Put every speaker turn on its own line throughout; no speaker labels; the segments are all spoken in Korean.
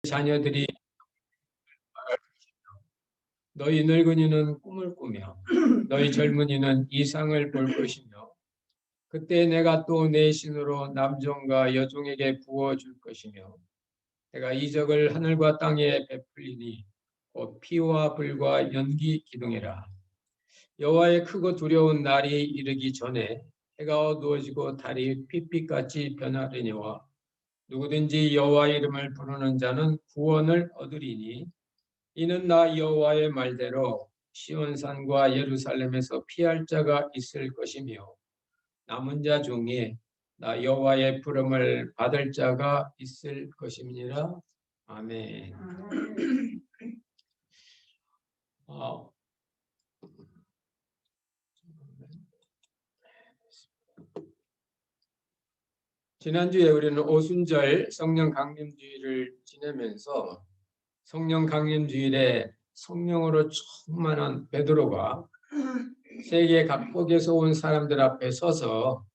자녀들이 너희 늙은이는 꿈을 꾸며 너희 젊은이는 이상을 볼 것이며 그때 내가 또 내 신으로 남종과 여종에게 부어줄 것이며 내가 이적을 하늘과 땅에 베풀리니 곧 피와 불과 연기 기둥이라. 여호와의 크고 두려운 날이 이르기 전에 해가 어두워지고 달이 핏빛같이 변하려니와 누구든지 여호와 이름을 부르는 자는 구원을 얻으리니 이는 나 여호와의 말대로 시온산과 예루살렘에서 피할 자가 있을 것이며 남은 자 중에 나 여호와의 부름을 받을 자가 있을 것임이니라. 아멘. 지난주에 우리는 오순절 성령 강림주일을 지내면서 성령 강림주일에 성령으로 충만한 베드로가 세계 각국에서 온 사람들 앞에 서서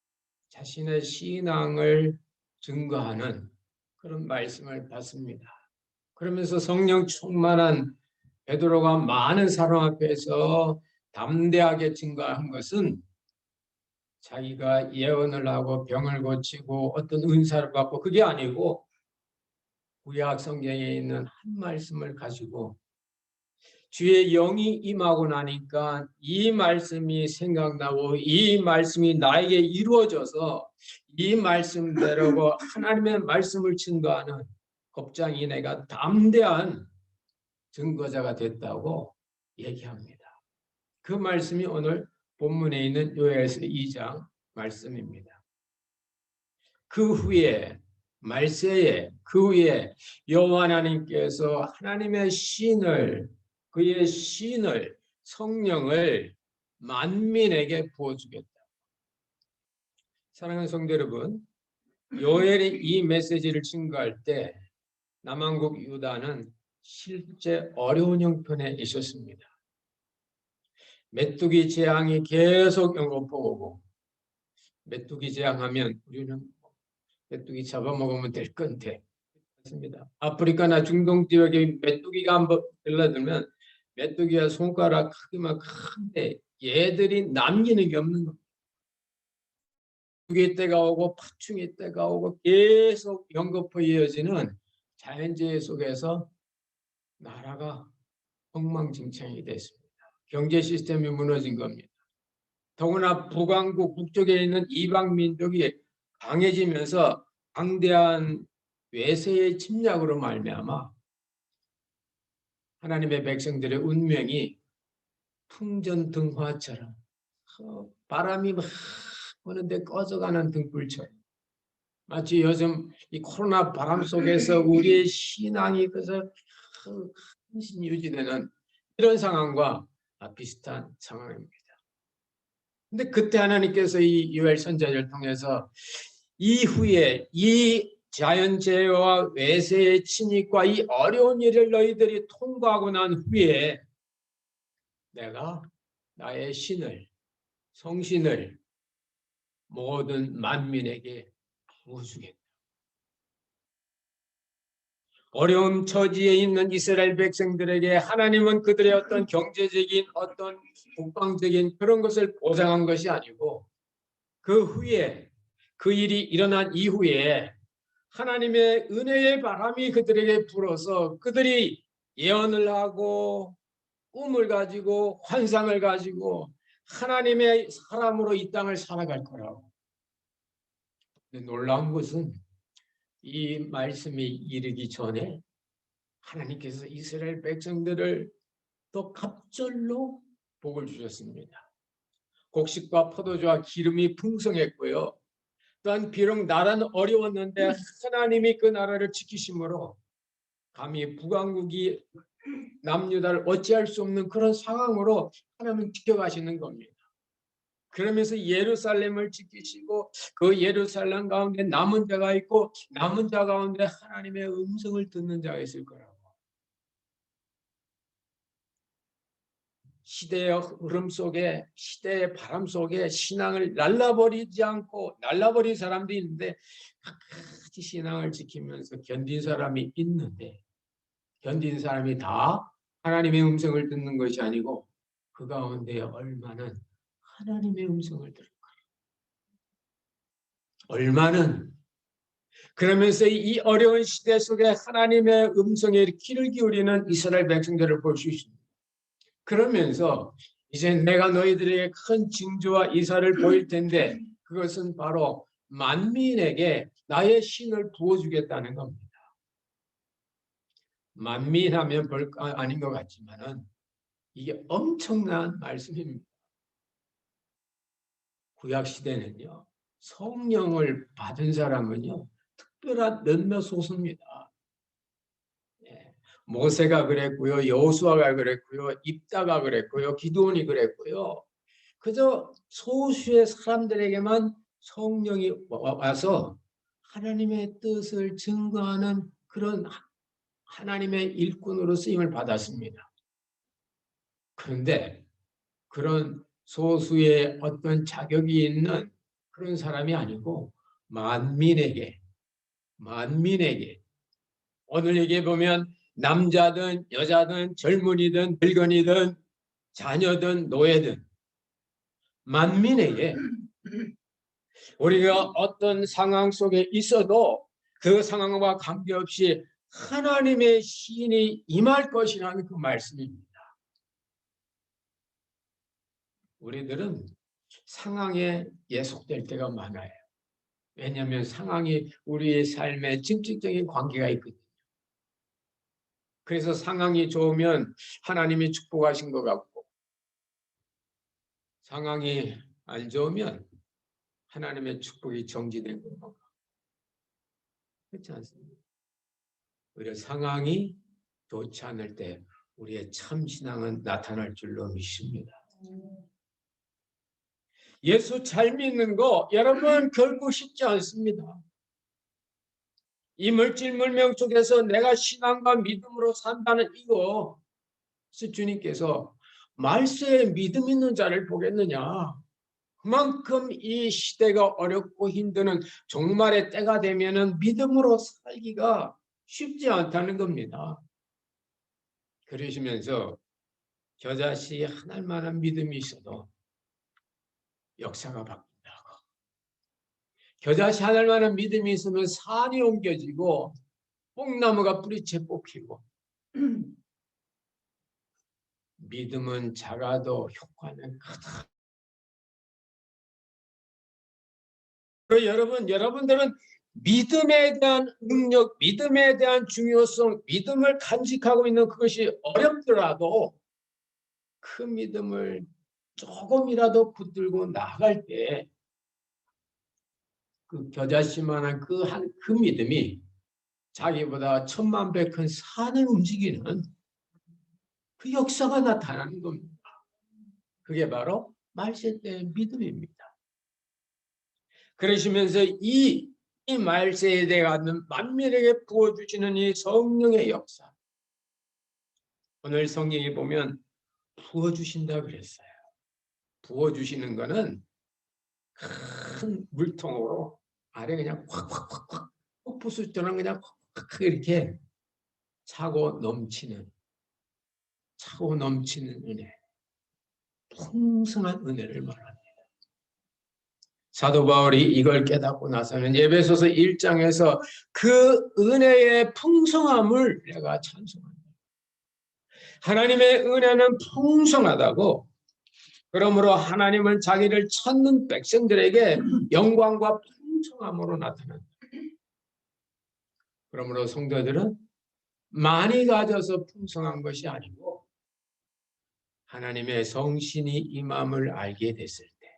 자신의 신앙을 증거하는 그런 말씀을 받습니다. 그러면서 성령 충만한 베드로가 많은 사람 앞에서 담대하게 증거한 것은 자기가 예언을 하고 병을 고치고 어떤 은사를 받고 그게 아니고 구약 성경에 있는 한 말씀을 가지고 주의 영이 임하고 나니까 이 말씀이 생각나고 이 말씀이 나에게 이루어져서 이 말씀대로 하나님의 말씀을 증거하는 겁장이 내가 담대한 증거자가 됐다고 얘기합니다. 그 말씀이 오늘 본문에 있는 요엘서 2장 말씀입니다. 그 후에 말세에 그 후에 여호와 하나님께서 하나님의 신을 그의 신을 성령을 만민에게 부어주겠다. 사랑하는 성도 여러분, 요엘이 이 메시지를 증거할 때 남한국 유다는 실제 어려운 형편에 있었습니다. 메뚜기 재앙이 계속 연거푸고 메뚜기 재앙하면 우리는 메뚜기 잡아먹으면 될 건데 그렇습니다. 아프리카나 중동 지역에 메뚜기가 한번 들러들면 메뚜기가 손가락 크기만 큰데 얘들이 남기는 게 없는 겁니다. 메뚜기 때가 오고 파충이 때가 오고 계속 연거푸 이어지는 자연재해 속에서 나라가 엉망진창이 됐습니다. 경제 시스템이 무너진 겁니다. 더구나 북왕국 북쪽에 있는 이방 민족이 강해지면서 강대한 외세의 침략으로 말미암아 하나님의 백성들의 운명이 풍전등화처럼 바람이 막 부는데 꺼져가는 등불처럼 마치 요즘 이 코로나 바람 속에서 우리의 신앙이 그저 한신 유지되는 이런 상황과 비슷한 상황입니다. 근데 그때 하나님께서 이 요엘 선지자를 통해서 이후에 이 자연재해와 외세의 침입과 이 어려운 일을 너희들이 통과하고 난 후에 내가 나의 신을 성신을 모든 만민에게 부어주겠다. 어려운 처지에 있는 이스라엘 백성들에게 하나님은 그들의 어떤 경제적인 어떤 국방적인 그런 것을 보장한 것이 아니고 그 후에 그 일이 일어난 이후에 하나님의 은혜의 바람이 그들에게 불어서 그들이 예언을 하고 꿈을 가지고 환상을 가지고 하나님의 사람으로 이 땅을 살아갈 거라고. 근데 놀라운 것은 이 말씀이 이르기 전에 하나님께서 이스라엘 백성들을 또 갑절로 복을 주셨습니다. 곡식과 포도주와 기름이 풍성했고요. 또한 비록 나라는 어려웠는데 하나님이 그 나라를 지키심으로 감히 북왕국이 남유다를 어찌할 수 없는 그런 상황으로 하나님은 지켜가시는 겁니다. 그러면서 예루살렘을 지키시고 그 예루살렘 가운데 남은 자가 있고 남은 자 가운데 하나님의 음성을 듣는 자가 있을 거라고. 시대의 흐름 속에 시대의 바람 속에 신앙을 날라버리지 않고 날라버린 사람도 있는데 끝까지 신앙을 지키면서 견딘 사람이 있는데 견딘 사람이 다 하나님의 음성을 듣는 것이 아니고 그 가운데 얼마는 하나님의 음성을 들을까요? 얼마는 그러면서 이 어려운 시대 속에 하나님의 음성에 귀를 기울이는 이스라엘 백성들을 볼 수 있습니다. 그러면서 이제 내가 너희들에게 큰 징조와 이사를 보일 텐데 그것은 바로 만민에게 나의 신을 부어주겠다는 겁니다. 만민하면 별거 아닌 것 같지만은 이게 엄청난 말씀입니다. 구약 시대는요, 성령을 받은 사람은요, 특별한 몇몇 소수입니다. 예, 모세가 그랬고요, 여호수아가 그랬고요, 입다가 그랬고요, 기드온이 그랬고요. 그저 소수의 사람들에게만 성령이 와서 하나님의 뜻을 증거하는 그런 하나님의 일꾼으로 쓰임을 받았습니다. 그런데 그런 소수의 어떤 자격이 있는 그런 사람이 아니고 만민에게 오늘 얘기해 보면 남자든 여자든 젊은이든 늙은이든 자녀든 노예든 만민에게 우리가 어떤 상황 속에 있어도 그 상황과 관계없이 하나님의 신이 임할 것이라는 그 말씀입니다. 우리들은 상황에 예속될 때가 많아요. 왜냐하면 상황이 우리의 삶에 직접적인 관계가 있거든요. 그래서 상황이 좋으면 하나님이 축복하신 것 같고 상황이 안 좋으면 하나님의 축복이 정지된 것 같고 그렇지 않습니까? 오히려 상황이 좋지 않을 때 우리의 참신앙은 나타날 줄로 믿습니다. 예수 잘 믿는 거 여러분 결코 쉽지 않습니다. 이 물질 물명 속에서 내가 신앙과 믿음으로 산다는 이거 주님께서 말세에 믿음 있는 자를 보겠느냐. 그만큼 이 시대가 어렵고 힘드는 종말의 때가 되면은 믿음으로 살기가 쉽지 않다는 겁니다. 그러시면서 겨자씨 하나만한 믿음이 있어도 역사가 바뀐다고. 겨자씨 하나만한 믿음이 있으면 산이 옮겨지고 뽕나무가 뿌리채 뽑히고 믿음은 작아도 효과는 크다. 여러분들은 믿음에 대한 능력, 믿음에 대한 중요성, 믿음을 간직하고 있는 그것이 어렵더라도 그 믿음을 조금이라도 붙들고 나갈 때 그 겨자씨만한 그 믿음이 자기보다 천만배 큰 산을 움직이는 그 역사가 나타나는 겁니다. 그게 바로 말세 때의 믿음입니다. 그러시면서 이 말세에 대한 만민에게 부어주시는 이 성령의 역사. 오늘 성경에 보면 부어주신다 그랬어요. 부어주시는 거는 큰 물통으로 아래 그냥 확 옥부수처럼 그냥 확 이렇게 차고 넘치는 은혜. 풍성한 은혜를 말합니다. 사도 바울이 이걸 깨닫고 나서는 에베소서 1장에서 그 은혜의 풍성함을 내가 찬송합니다. 하나님의 은혜는 풍성하다고 그러므로 하나님은 자기를 찾는 백성들에게 영광과 풍성함으로 나타난다. 그러므로 성도들은 많이 가져서 풍성한 것이 아니고 하나님의 성신이 임함을 알게 됐을 때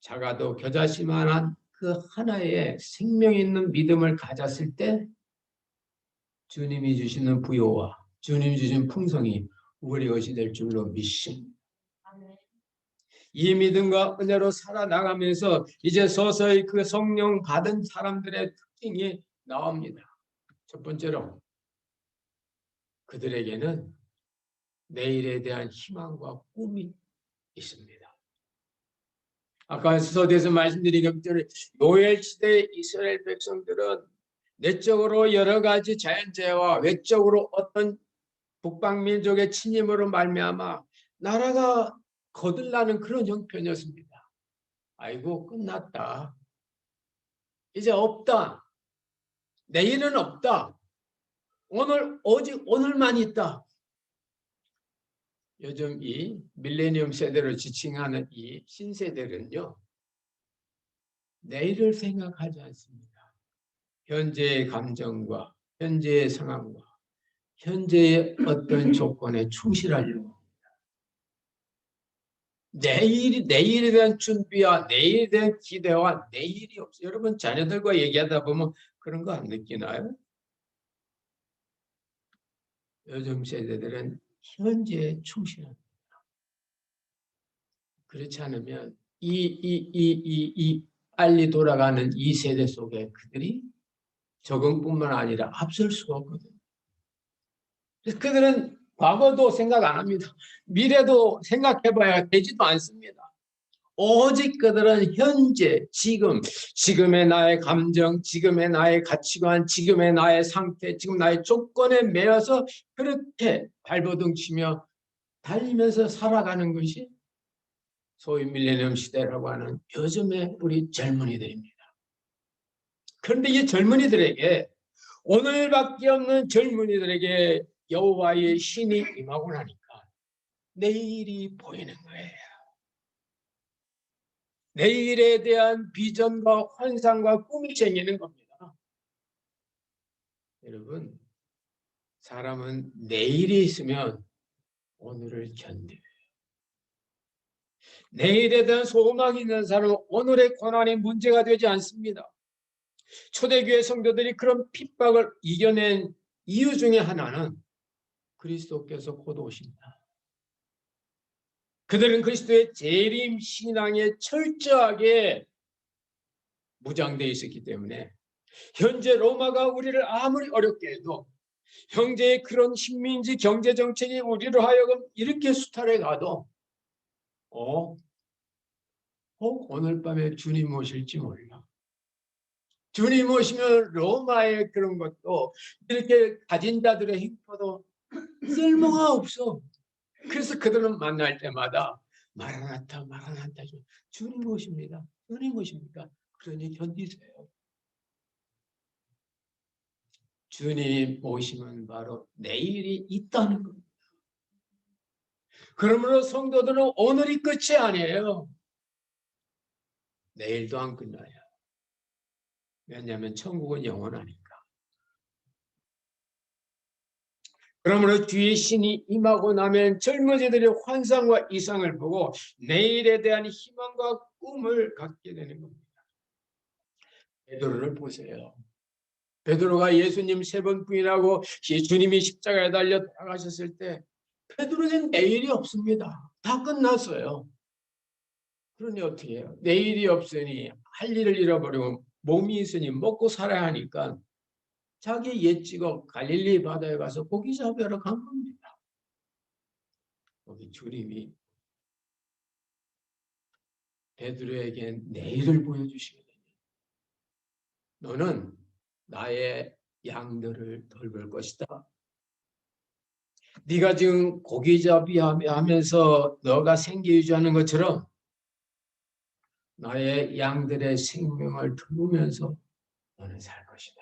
작아도 겨자씨만한 그 하나의 생명 있는 믿음을 가졌을 때 주님이 주시는 부요와 주님이 주신 풍성이 우리 것이 될 줄로 믿습니다. 이 믿음과 은혜로 살아나가면서 이제 서서히 그 성령 받은 사람들의 특징이 나옵니다. 첫 번째로 그들에게는 내일에 대한 희망과 꿈이 있습니다. 아까 서두에서 말씀드린 것처럼 요엘 시대의 이스라엘 백성들은 내적으로 여러 가지 자연재해와 외적으로 어떤 북방민족의 침입으로 말미암아 나라가 거들나는 그런 형편이었습니다. 아이고 끝났다. 이제 없다. 내일은 없다. 오늘 오직 오늘만 있다. 요즘 이 밀레니엄 세대를 지칭하는 이 신세대는요. 내일을 생각하지 않습니다. 현재의 감정과 현재의 상황과 현재의 어떤 조건에 충실하려고 합니다. 내일에 대한 준비와 내일에 대한 기대와 내일이 없어요. 여러분 자녀들과 얘기하다 보면 그런 거 안 느끼나요? 요즘 세대들은 현재에 충실합니다. 그렇지 않으면 이 빨리 돌아가는 이 세대 속에 그들이 적응뿐만 아니라 앞설 수가 없거든요. 그래서 그들은 과거도 생각 안 합니다. 미래도 생각해봐야 되지도 않습니다. 오직 그들은 현재, 지금의 나의 감정, 지금의 나의 가치관, 지금의 나의 상태, 지금 나의 조건에 매여서 그렇게 발버둥 치며 달리면서 살아가는 것이 소위 밀레니엄 시대라고 하는 요즘의 우리 젊은이들입니다. 그런데 이 젊은이들에게 오늘밖에 없는 젊은이들에게 여호와의 신이 임하고 나니까 내일이 보이는 거예요. 내일에 대한 비전과 환상과 꿈이 생기는 겁니다. 여러분, 사람은 내일이 있으면 오늘을 견뎌요. 내일에 대한 소망이 있는 사람은 오늘의 고난이 문제가 되지 않습니다. 초대교회 성도들이 그런 핍박을 이겨낸 이유 중에 하나는 그리스도께서 곧 오신다. 그들은 그리스도의 재림 신앙에 철저하게 무장되어 있었기 때문에 현재 로마가 우리를 아무리 어렵게 해도 형제의 그런 식민지 경제 정책이 우리로 하여금 이렇게 수탈해 가도 혹 오늘 밤에 주님 오실지 몰라. 주님 오시면 로마의 그런 것도 이렇게 가진 자들의 횡포도 쓸모가 없어. 그래서 그들은 만날 때마다 마라나타 마라나타 주님 오십니다. 주님 오십니까? 그러니 견디세요. 주님 오시면 바로 내일이 있다는 겁니다. 그러므로 성도들은 오늘이 끝이 아니에요. 내일도 안 끝나요. 왜냐하면 천국은 영원하니까. 그러므로 주의 신이 임하고 나면 젊은이들의 환상과 이상을 보고 내일에 대한 희망과 꿈을 갖게 되는 겁니다. 베드로를 보세요. 베드로가 예수님 3번 부인하고 주님이 십자가에 달려 돌아가셨을 때 베드로는 내일이 없습니다. 다 끝났어요. 그러니 어떻게 해요? 내일이 없으니 할 일을 잃어버리고 몸이 있으니 먹고 살아야 하니까 자기 옛 직업 갈릴리 바다에 가서 고기 잡으러 간 겁니다. 거기 주님이 베드로에게 내일을 보여주시거든요. 너는 나의 양들을 돌볼 것이다. 네가 지금 고기잡이 하면서 너가 생계 유지하는 것처럼 나의 양들의 생명을 돌보면서 너는 살 것이다.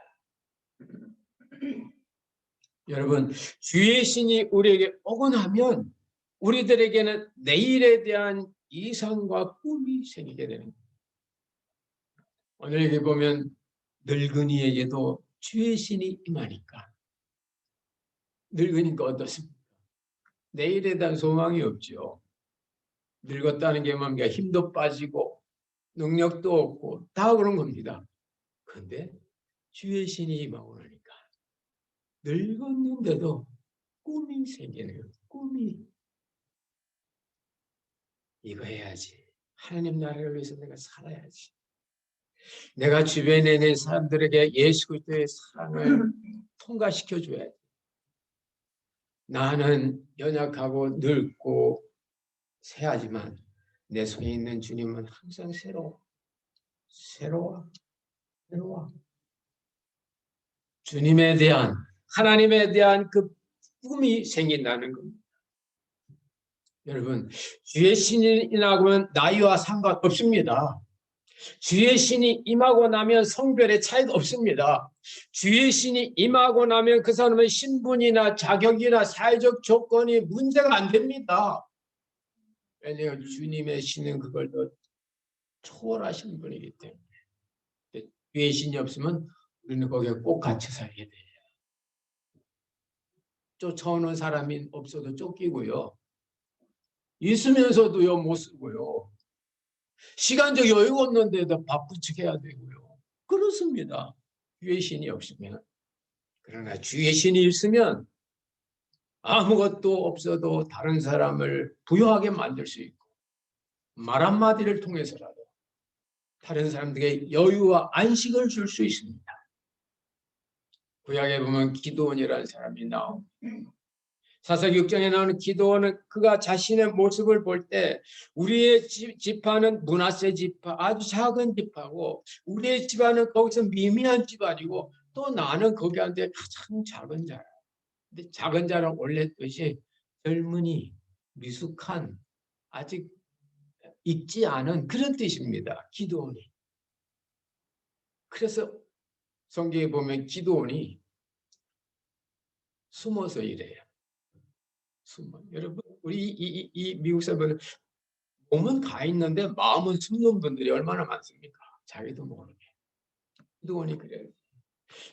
여러분, 주의 신이 우리에게 오고 나면 우리들에게는 내일에 대한 이상과 꿈이 생기게 되는 거예요. 오늘 여기 보면 늙은이에게도 주의 신이 임하니까 늙으니까 어떻습니까? 내일에 대한 소망이 없죠. 늙었다는 게 뭡니까? 힘도 빠지고 능력도 없고 다 그런 겁니다. 그런데 주의 신이 임하고 나니까 늙었는데도 꿈이 생기네요. 꿈이 이거 해야지. 하나님 나라를 위해서 내가 살아야지. 내가 주변에 있는 사람들에게 예수 그리스도의 사랑을 통과시켜 줘야지. 나는 연약하고 늙고 새하지만 내 속에 있는 주님은 항상 새로워. 주님에 대한, 하나님에 대한 그 꿈이 생긴다는 겁니다. 여러분, 주의 신이 임하면 나이와 상관없습니다. 주의 신이 임하고 나면 성별의 차이도 없습니다. 주의 신이 임하고 나면 그 사람의 신분이나 자격이나 사회적 조건이 문제가 안 됩니다. 왜냐하면 주님의 신은 그걸 더 초월하신 분이기 때문에. 주의 신이 없으면 우리는 거기에 꼭 갇혀 살게 돼요. 쫓아오는 사람이 없어도 쫓기고요. 있으면서도요 못 쓰고요. 시간적 여유가 없는데도 바쁘게 해야 되고요. 그렇습니다. 주의 신이 없으면. 그러나 주의 신이 있으면 아무것도 없어도 다른 사람을 부유하게 만들 수 있고 말 한마디를 통해서라도 다른 사람들에게 여유와 안식을 줄 수 있습니다. 구약에 보면 기드온이라는 사람이 나옵니다. 사사기 6장에 나오는 기드온은 그가 자신의 모습을 볼 때 우리의 지파는 므낫세 지파, 아주 작은 지파고 우리의 집안은 거기서 미미한 집안이고 또 나는 거기 한데 가장 작은 자라. 근데 작은 자는 원래 뜻이 젊은이, 미숙한, 아직 익지 않은 그런 뜻입니다. 기드온이. 그래서 성경에 보면 기드온이 숨어서 일해요. 여러분, 우리 이 미국 사람은 몸은 가 있는데 마음은 숨는 분들이 얼마나 많습니까? 자기도 모르게. 기드온이 그래요.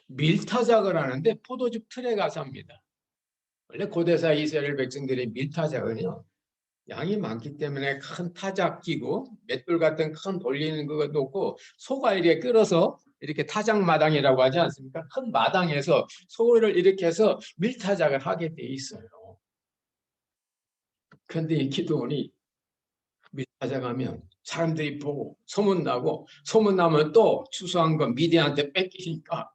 밀타작을 하는데 포도즙 틀에 가서 합니다. 원래 고대사 이스라엘 백성들의 밀타작은요, 양이 많기 때문에 큰 타작 끼고 맷돌 같은 큰 돌리는 그거 놓고 소가 이렇게 끌어서 이렇게 타작 마당이라고 하지 않습니까? 큰 마당에서 소를 이렇게 해서 밀타작을 하게 돼 있어요. 그런데 이 기드온이 밀타작하면 사람들이 보고 소문나고 소문나면 또 추수한 거 미디안한테 뺏기니까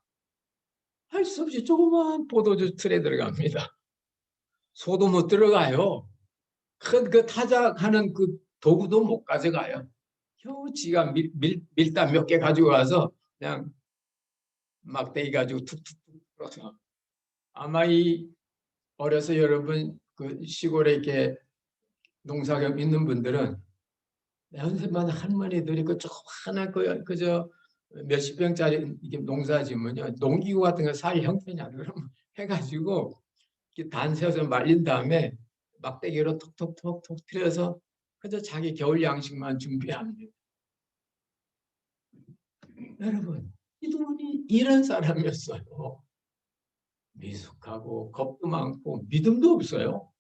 할 수 없이 조그만 포도주 틀에 들어갑니다. 소도 못 들어가요. 큰 그 타작하는 그 도구도 못 가져가요. 겨우 지가 밀당 몇 개 가지고 가서 그냥 막대기 가지고 툭툭툭 풀어서 아마 이 어려서 여러분 그 시골에 이렇게 농사경 있는 분들은 연세만 할머니들이 그 조그마한 그저 몇십 평짜리 이게 농사 지면요 농기구 같은 거 살 형편이 안 그러면 해가지고 단 세워서 말린 다음에 막대기로 톡톡톡톡 틀어서 그저 자기 겨울 양식만 준비합니다. 여러분, 기드온이 이런 사람이었어요. 미숙하고 겁도 많고 믿음도 없어요.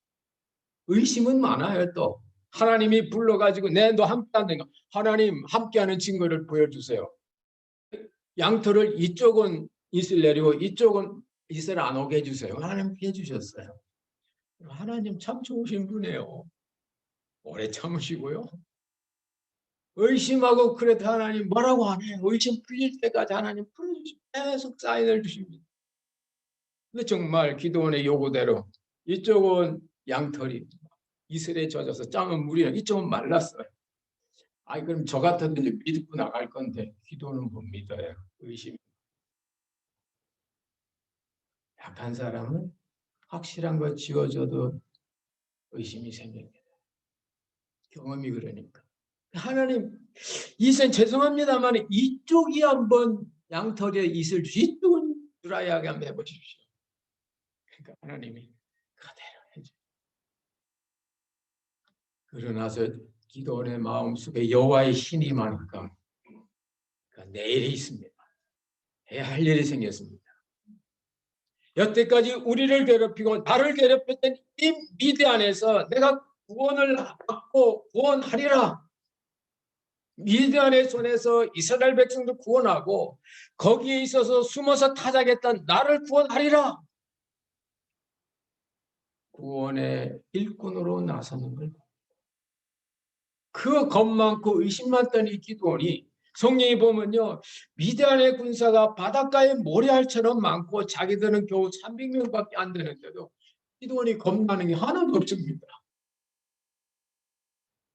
의심은 많아요. 또 하나님이 불러가지고 내 너 함께한다니까 하나님 함께하는 증거를 보여주세요. 양털을 이쪽은 이슬 내리고 이쪽은 이슬 안 오게 해주세요. 하나님 해주셨어요. 하나님 참 좋으신 분이에요. 오래 참으시고요. 의심하고 그래도 하나님 뭐라고 안 해요. 의심 풀릴 때까지 하나님 풀어주시고 계속 사인을 주십니다. 근데 정말 기드온의 요구대로 이쪽은 양털이 이슬에 젖어서 짱은 물이야. 이쪽은 말랐어요. 아이 그럼 저 같아도 이제 믿고 나갈 건데 기도는 못 믿어요. 의심. 약한 사람은 확실한 거 지어줘도 의심이 생깁니다. 경험이 그러니까. 하나님 이선 죄송합니다만 이쪽이 한번 양털에 이슬 이쪽은 드라이하게 한번 해보십시오. 그러니까 하나님이 그대로 해줘. 그러나서 기도원의 마음속에 여호와의 신이 많으니까 내일이 있습니다. 해야 할 일이 생겼습니다. 여태까지 우리를 괴롭히고 나를 괴롭혔던 이 미디안에서 내가 구원을 받고 구원하리라. 미디안의 손에서 이스라엘 백성도 구원하고 거기에 있어서 숨어서 타작했던 나를 구원하리라. 구원의 일꾼으로 나서는 걸. 그 겁 많고 의심 많던 이 기드온이 성경에 보면요. 미디안의 군사가 바닷가에 모래알처럼 많고 자기들은 겨우 300명밖에 안 되는데도 기드온이 겁나는 게 하나도 없습니다.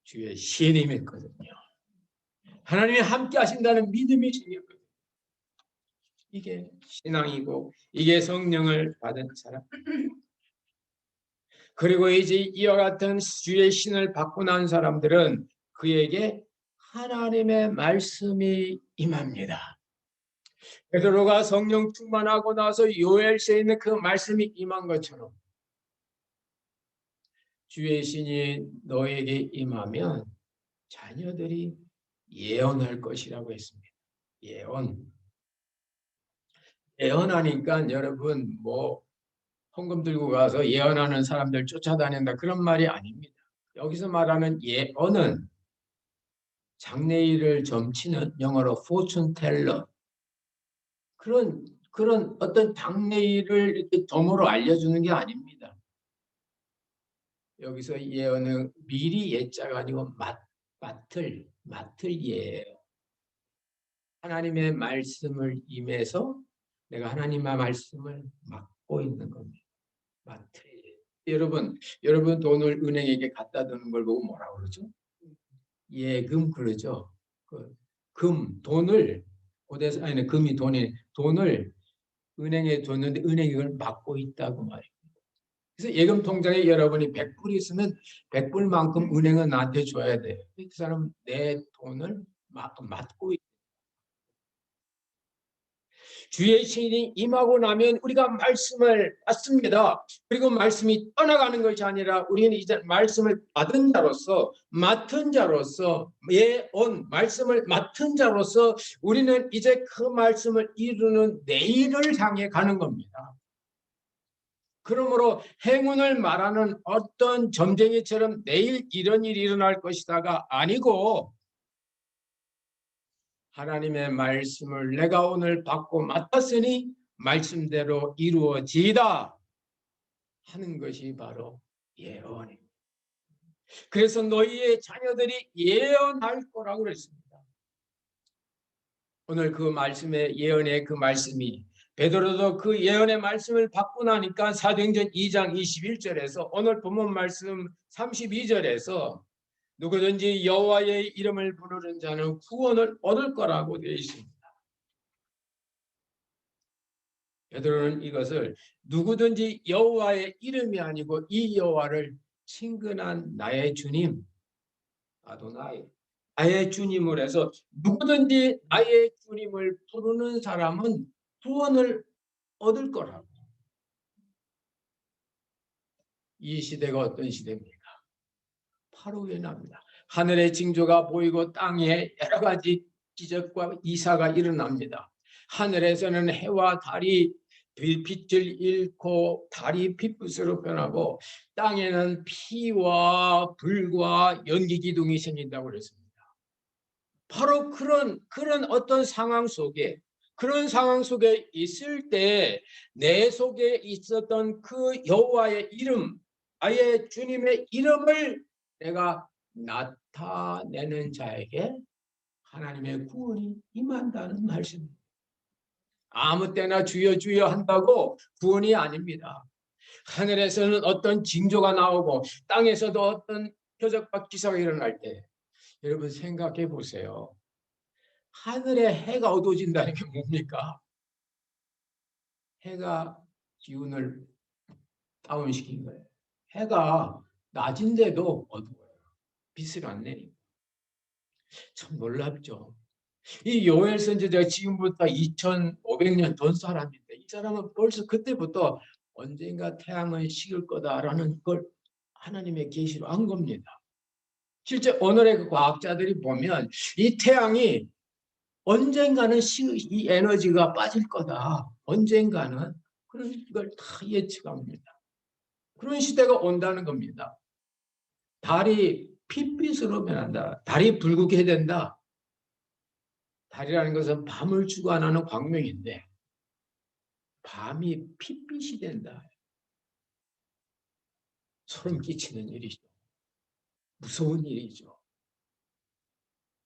주의 신이 있거든요. 하나님이 함께 하신다는 믿음이 생겼거든요. 이게 신앙이고 이게 성령을 받은 사람. 그리고 이제 이와 같은 주의 신을 받고 난 사람들은 그에게 하나님의 말씀이 임합니다. 베드로가 성령 충만하고 나서 요엘서에 있는 그 말씀이 임한 것처럼 주의 신이 너에게 임하면 자녀들이 예언할 것이라고 했습니다. 예언. 예언하니까 여러분 뭐 헌금 들고 가서 예언하는 사람들 쫓아다닌다 그런 말이 아닙니다. 여기서 말하는 예언은 장래일을 점치는 영어로 fortune teller 그런 어떤 장래일을 이렇게 덤으로 알려주는 게 아닙니다. 여기서 예언은 미리 예자가 아니고 맡을 예예요. 하나님의 말씀을 임해서 내가 하나님의 말씀을 맡고 있는 겁니다. 맡을 예. 여러분 돈을 은행에게 갖다 두는 걸 보고 뭐라고 그러죠? 예금 그러죠. 돈을 고대에서 아니 금이 돈을 은행에 줬는데 은행이 그걸 맡고 있다고 말이에요. 그래서 예금 통장에 여러분이 100불 있으면 100불만큼 은행은 나한테 줘야 돼요. 그 사람은 내 돈을 맡고 있다. 주의 신이 임하고 나면 우리가 말씀을 받습니다. 그리고 말씀이 떠나가는 것이 아니라 우리는 이제 말씀을 받은 자로서 맡은 자로서 예언 말씀을 맡은 자로서 우리는 이제 그 말씀을 이루는 내일을 향해 가는 겁니다. 그러므로 행운을 말하는 어떤 점쟁이처럼 내일 이런 일이 일어날 것이다가 아니고 하나님의 말씀을 내가 오늘 받고 맡았으니 말씀대로 이루어지이다 하는 것이 바로 예언입니다. 그래서 너희의 자녀들이 예언할 거라고 그랬습니다. 오늘 그 말씀의 예언의 그 말씀이 베드로도 그 예언의 말씀을 받고 나니까 사도행전 2장 21절에서 오늘 본문 말씀 32절에서 누구든지 여호와의 이름을 부르는 자는 구원을 얻을 거라고 되어 있습니다. 베드로는 이것을 누구든지 여호와의 이름이 아니고 이 여호와를 친근한 나의 주님, 아도나이, 나의 주님을 해서 누구든지 나의 주님을 부르는 사람은 구원을 얻을 거라고. 이 시대가 어떤 시대입니까? 바로 일어납니다. 하늘의 징조가 보이고 땅에 여러 가지 기적과 이사가 일어납니다. 하늘에서는 해와 달이 빛을 잃고 달이 빛빛으로 변하고 땅에는 피와 불과 연기 기둥이 생긴다고 그랬습니다. 바로 그런 어떤 상황 속에 그런 상황 속에 있을 때 내 속에 있었던 그 여호와의 이름, 아예 주님의 이름을 내가 나타내는 자에게 하나님의 구원이 임한다는 말씀입니다. 아무 때나 주여 주여 한다고 구원이 아닙니다. 하늘에서는 어떤 징조가 나오고 땅에서도 어떤 표적과 기사가 일어날 때 여러분 생각해 보세요. 하늘에 해가 어두워진다는 게 뭡니까? 해가 기운을 다운시킨 거예요. 해가 낮인데도 어두워요. 빛을 안 내니까. 참 놀랍죠. 이 요엘 선지자가 지금부터 2500년 전 사람인데 이 사람은 벌써 그때부터 언젠가 태양은 식을 거다라는 걸 하나님의 계시로 한 겁니다. 실제 오늘의 그 과학자들이 보면 이 태양이 언젠가는 이 에너지가 빠질 거다. 언젠가는 그런 걸 다 예측합니다. 그런 시대가 온다는 겁니다. 달이 핏빛으로 변한다. 달이 붉게 된다. 달이라는 것은 밤을 주관하는 광명인데 밤이 핏빛이 된다. 소름 끼치는 일이죠. 무서운 일이죠.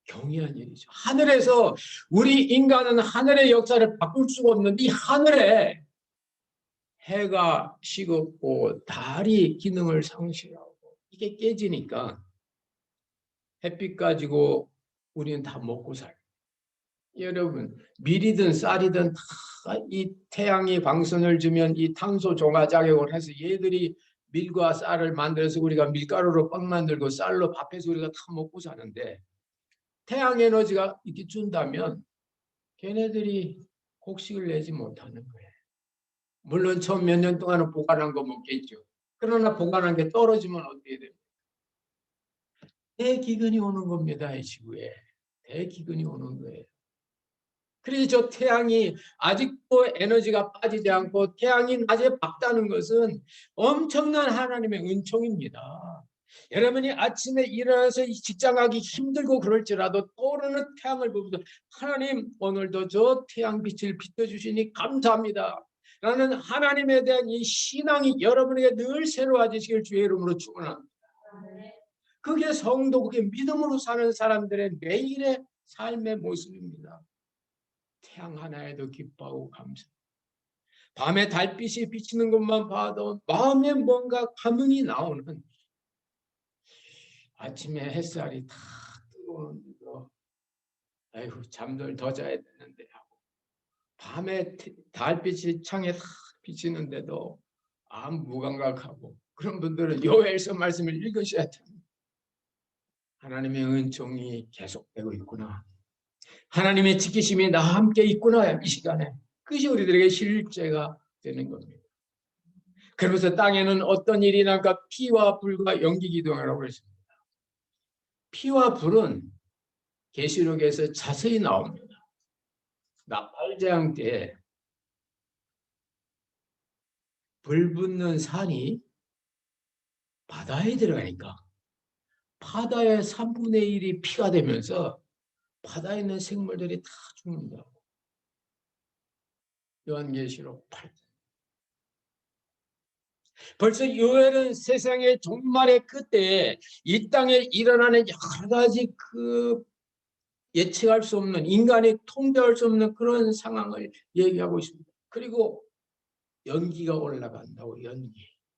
경이한 일이죠. 하늘에서 우리 인간은 하늘의 역사를 바꿀 수가 없는데 이 하늘에 해가 식었고 달이 기능을 상실하고 이게 깨지니까 햇빛 가지고 우리는 다 먹고 살고 여러분, 밀이든 쌀이든 다 이 태양이 광선을 주면 이 탄소 종화 작용을 해서 얘들이 밀과 쌀을 만들어서 우리가 밀가루로 빵 만들고 쌀로 밥해서 우리가 다 먹고 사는데, 태양 에너지가 이렇게 준다면 걔네들이 곡식을 내지 못하는 거예요. 물론 처음 몇 년 동안은 보관한 거 먹겠죠. 그러나 보관한 게 떨어지면 어떻게 됩니까? 대기근이 오는 겁니다. 이 지구에. 대기근이 오는 거예요. 그래서 저 태양이 아직도 에너지가 빠지지 않고 태양이 낮에 밝다는 것은 엄청난 하나님의 은총입니다. 여러분이 아침에 일어나서 직장 가기 힘들고 그럴지라도 떠오르는 태양을 보면서 하나님, 오늘도 저 태양빛을 비춰주시니 감사합니다 라는 하나님에 대한 이 신앙이 여러분에게 늘 새로워지시길 주의 이름으로 축원합니다. 그게 성도, 그게 믿음으로 사는 사람들의 매일의 삶의 모습입니다. 태양 하나에도 기뻐하고 감사. 밤에 달빛이 비치는 것만 봐도 마음에 뭔가 감흥이 나오는, 아침에 햇살이 다 뜨거운데 아이고 잠들 더 자야 되는데 하고, 밤에 달빛이 창에 다 비치는데도 아무 무감각하고, 그런 분들은 요엘서 말씀을 읽으셔야 됩니다. 하나님의 은총이 계속되고 있구나, 하나님의 지키심이 나와 함께 있구나, 이 시간에 그것이 우리들에게 실제가 되는 겁니다. 그러면서 땅에는 어떤 일이 날까? 피와 불과 연기 기둥이라고 했습니다. 피와 불은 계시록에서 자세히 나옵니다. 나팔재앙 때 불 붙는 산이 바다에 들어가니까 바다의 3분의 1이 피가 되면서 바다에 있는 생물들이 다 죽는다고. 요한계시록 8장. 벌써 요엘은 세상의 종말의 끝에 이 땅에 일어나는 여러 가지 그 예측할 수 없는, 인간이 통제할 수 없는 그런 상황을 얘기하고 있습니다. 그리고 연기가 올라간다고.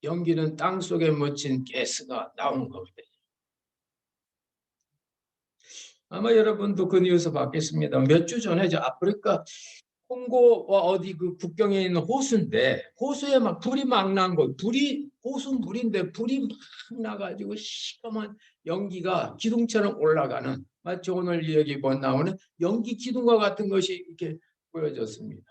연기는 땅 속에 묻힌 가스가 나오는 거거든요. 아마 여러분도 그 뉴스 봤겠습니다. 몇 주 전에 아프리카 콩고와 어디 그 국경에 있는 호수인데, 호수에 막 불이 막 난 거. 호수 물인데 불이 막 나가지고 시커먼 연기가 기둥처럼 올라가는, 마치 오늘 여기 나오는 연기 기둥과 같은 것이 이렇게 보여졌습니다.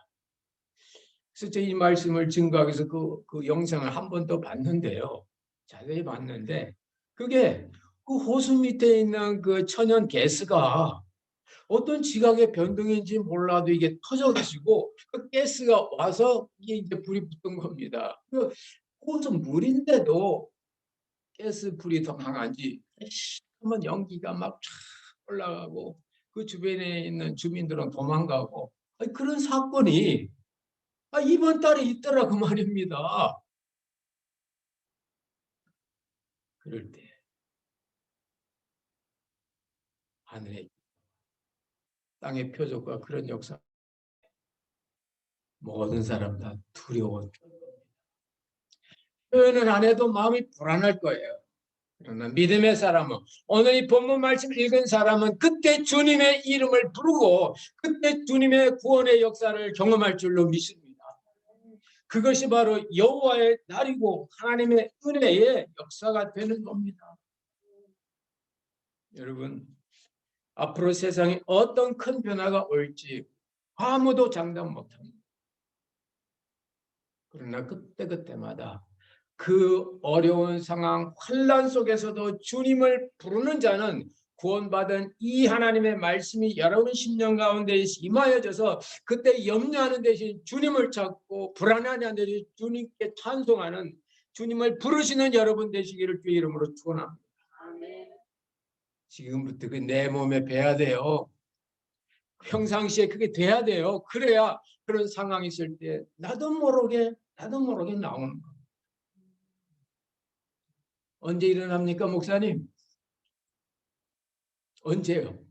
그래서 저 이 말씀을 증거하기 위해서 그 영상을 한 번 더 봤는데요. 자세히 봤는데 그게 그 호수 밑에 있는 그 천연 가스가 어떤 지각의 변동인지 몰라도 이게 터져가지고 그 가스가 와서 이게 이제 불이 붙은 겁니다. 그 호수 물인데도 가스 불이 더 강한지 한번 연기가 막 쫙 올라가고 그 주변에 있는 주민들은 도망가고, 그런 사건이 이번 달에 있더라 그 말입니다. 그럴 때 하늘의 땅의 표적과 그런 역사, 모든 사람 다 두려워. 표현을 안 해도 마음이 불안할 거예요. 그러나 믿음의 사람은, 오늘 이 본문 말씀 읽은 사람은 그때 주님의 이름을 부르고 그때 주님의 구원의 역사를 경험할 줄로 믿습니다. 그것이 바로 여호와의 날이고 하나님의 은혜의 역사가 되는 겁니다. 여러분, 앞으로 세상에 어떤 큰 변화가 올지 아무도 장담 못합니다. 그러나 그때그때마다 그 어려운 상황, 환난 속에서도 주님을 부르는 자는 구원받은 이 하나님의 말씀이 여러분 심령 가운데 임하여져서 그때 염려하는 대신 주님을 찾고 불안하지 않는 대신 주님께 찬송하는, 주님을 부르시는 여러분 되시기를 주의 이름으로 축원합니다. 지금부터 그 내 몸에 배야 돼요. 평상시에 그게 돼야 돼요. 그래야 그런 상황이 있을 때 나도 모르게 나오는 거예요. 언제 일어납니까, 목사님? 언제요?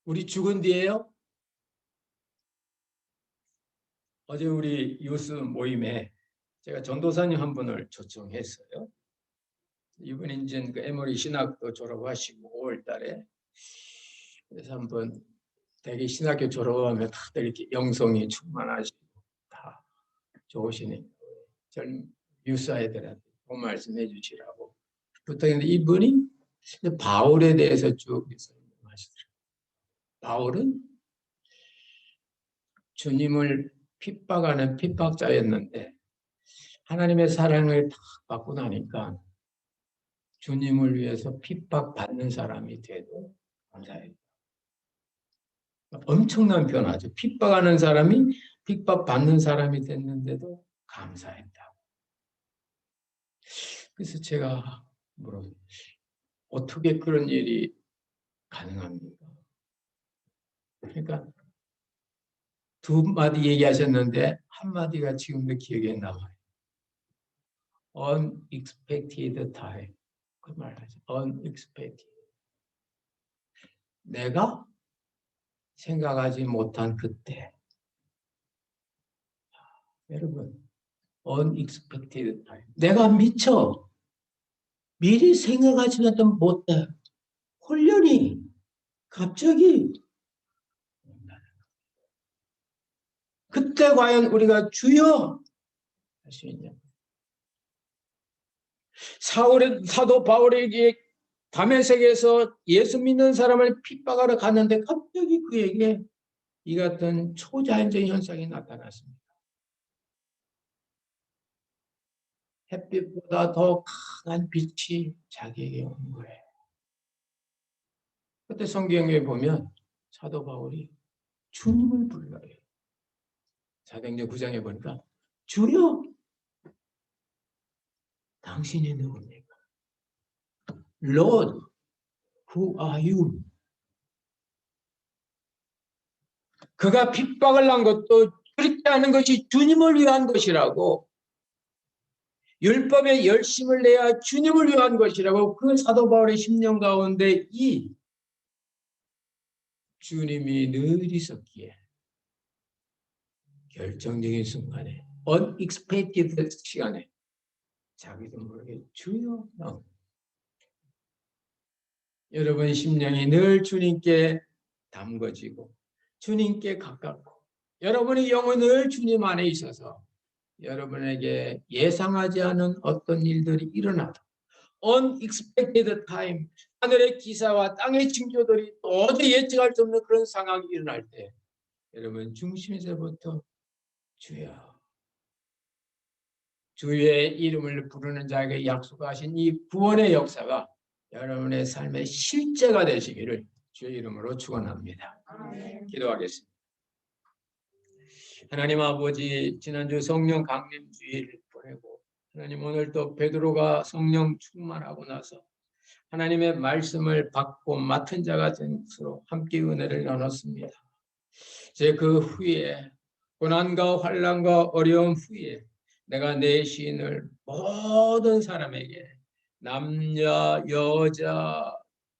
우리 죽은 뒤에요? 어제 우리 유스 모임에 제가 전도사님 한 분을 초청했어요. 이분이 이제 그 에머리 신학도 졸업하시고 5월 달에, 그래서 한번 대개 신학교 졸업하면 다들 이렇게 영성이 충만하시고 다 좋으시니 젊은 유스 아이들한테 그 말씀해 주시라고 부탁했는데 이분이 바울에 대해서 쭉 말씀하시더라고요. 바울은 주님을 핍박하는 핍박자였는데 하나님의 사랑을 다 받고 나니까 주님을 위해서 핍박받는 사람이 돼도 감사해요. 엄청난 변화죠. 핍박하는 사람이 핍박받는 사람이 됐는데도 감사했다. 그래서 제가 물어요. 어떻게 그런 일이 가능합니까? 그러니까 두 마디 얘기하셨는데 한 마디가 지금도 기억에 남아요. Unexpected time. 그 말하죠. Unexpected. 내가 생각하지 못한 그때. 여러분, unexpected time. 내가 미리 생각하지 못해. 혼련이 갑자기 그때 과연 우리가 주여 할 수 있냐? 사도 바울에게 다메섹에서 예수 믿는 사람을 핍박하러 갔는데 갑자기 그에게 이 같은 초자연적 현상이 나타났습니다. 햇빛보다 더 강한 빛이 자기에게 온 거예요. 그때 성경에 보면 사도 바울이 주님을 불러요. 사도행전 9장에 보니까 주여 당신이 누굽니까? Lord, who are you? 그가 핍박을 난 것도 그렇게 하는 것이 주님을 위한 것이라고 율법에 열심을 내야 주님을 위한 것이라고 그 사도 바울의 심령 가운데 이 주님이 늘 있었기에 결정적인 순간에 unexpected 시간에 자기도 모르게 주여 여러분 심령이 늘 주님께 담궈지고 주님께 가깝고 여러분의 영은 늘 주님 안에 있어서 여러분에게 예상하지 않은 어떤 일들이 일어나도 unexpected time 하늘의 기사와 땅의 징조들이 도저히 예측할 수 없는 그런 상황이 일어날 때 여러분 중심에서부터 주여 주의 이름을 부르는 자에게 약속하신 이 구원의 역사가 여러분의 삶의 실제가 되시기를 주의 이름으로 축원합니다. 기도하겠습니다. 하나님 아버지 지난주 성령 강림 주일 보내고 하나님 오늘 또 베드로가 성령 충만하고 나서 하나님의 말씀을 받고 맡은 자가 된 것으로 함께 은혜를 나눴습니다. 제 그 후에 고난과 환난과 어려움 후에 내가 내 시인을 모든 사람에게 남자, 여자,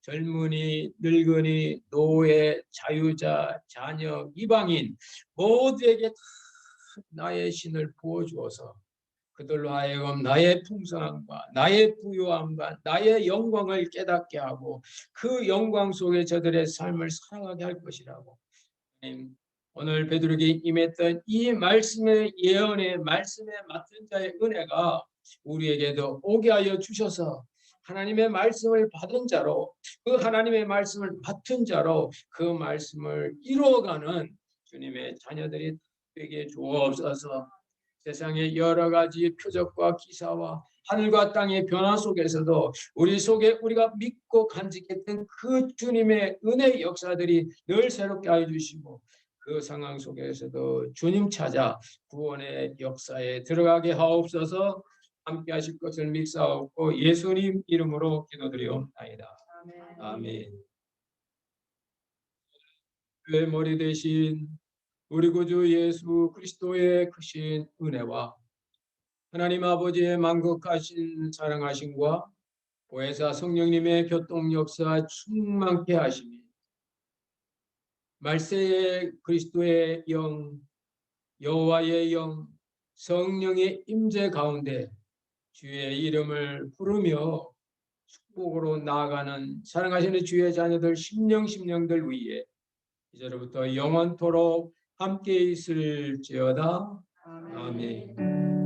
젊은이, 늙은이, 노예, 자유자, 자녀, 이방인 모두에게 다 나의 신을 부어주어서 그들로 하여금 나의 풍성함과 나의 부유함과 나의 영광을 깨닫게 하고 그 영광 속에 저들의 삶을 살아가게 할 것이라고 오늘 베드로에게 임했던 이 말씀의 예언의 말씀에 맡은 자의 은혜가 우리에게도 오게 하여 주셔서 하나님의 말씀을 받은 자로 그 하나님의 말씀을 맡은 자로 그 말씀을 이루어가는 주님의 자녀들이 되게 주옵소서. 세상의 여러 가지 표적과 기사와 하늘과 땅의 변화 속에서도 우리 속에 우리가 믿고 간직했던 그 주님의 은혜의 역사들이 늘 새롭게 하여 주시고 그 상황 속에서도 주님 찾아 구원의 역사에 들어가게 하옵소서. 함께 하실 것을 믿사옵고 예수님 이름으로 기도드리옵나이다. 아멘. 그 머리 대신 우리 구주 예수 그리스도의 크신 은혜와 하나님 아버지의 만극하신 사랑하심과 보혜사 성령님의 교통 역사 충만케 하심이 말세의 그리스도의 영 여호와의 영 성령의 임재 가운데 주의 이름을 부르며 축복으로 나아가는 사랑하시는 주의 자녀들 심령들 위에 이제로부터 영원토록 함께 있을지어다. 아멘.